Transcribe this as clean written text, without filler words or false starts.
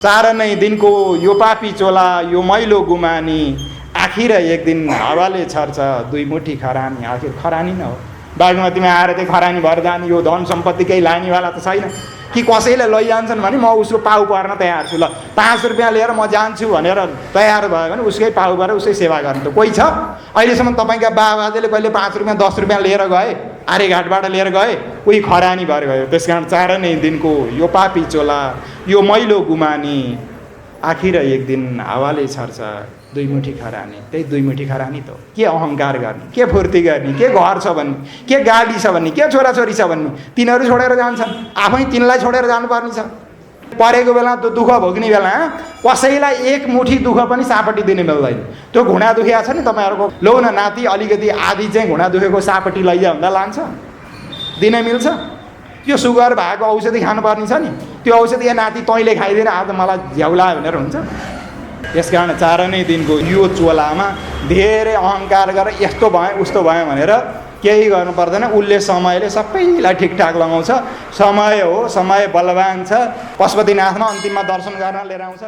चारनै दिनको यो पापी चोला यो मैलो गुमानी आखिर एक दिन हावाले छर्छ दुई मुठी खरानी। आखिर खरानी न हो बागमतीमा आएर चाहिँ खरानी भएर जाने यो धन सम्पत्ति केही लानेवाला त छैन कि कसैले लैजान्छन् भने म उसको पाउ पर्न तयार छु, ल 5 रुपियाँ लिएर म जान्छु भनेर तयार भयो भने उसकै पाउ भएर उसै सेवा गर्ने त कोही छ? अहिलेसम्म तपाईँका बाबाजेले कहिले 5 रुपियाँ 10 रुपियाँ लिएर गए, आर्यघाटबाट लिएर गए? उही खरानी भएर गयो। त्यस कारण चारनै दिनको यो पापी चोला यो मैलो गुमानी आखिर एक दिन हावाले छर्छ दुई मुठी खरानी। त्यही दुई मुठी खरानी त हो। के अहङ्कार गर्ने, के फुर्ती गर्ने, के घर छ भन्ने, के गाडी छ भन्ने, के छोराछोरी छ भन्ने, तिनीहरू छोडेर जान्छन्, आफै तिनलाई छोडेर जानुपर्ने छ। परेको बेला त्यो दुःख भोग्ने बेला कसैलाई एक मुठी दुःख पनि सापट्टि दिने मिल्दैन। त्यो घुँडा दुखिया छ नि तपाईँहरूको, लौ न नाति अलिकति आधी चाहिँ घुँडा दुखेको सापट्टि लैजा भन्दा लान्छ, दिन मिल्छ? यो सुगर भएको औषधि खानुपर्ने छ नि, त्यो औषधि या नाति तैँले खाइदिएर आज मलाई झ्याउला भनेर हुन्छ? यसकारण चारनै दिनको यो चोलामा धेरै अहङ्कार गरेर यस्तो भयो उस्तो भयो भनेर केही गर्नु पर्दैन। उसले समयले सबैलाई ठिकठाक लगाउँछ। समय हो, समय बलवान छ। पशुपतिनाथमा अन्तिममा दर्शन गर्न लिएर आउँछ।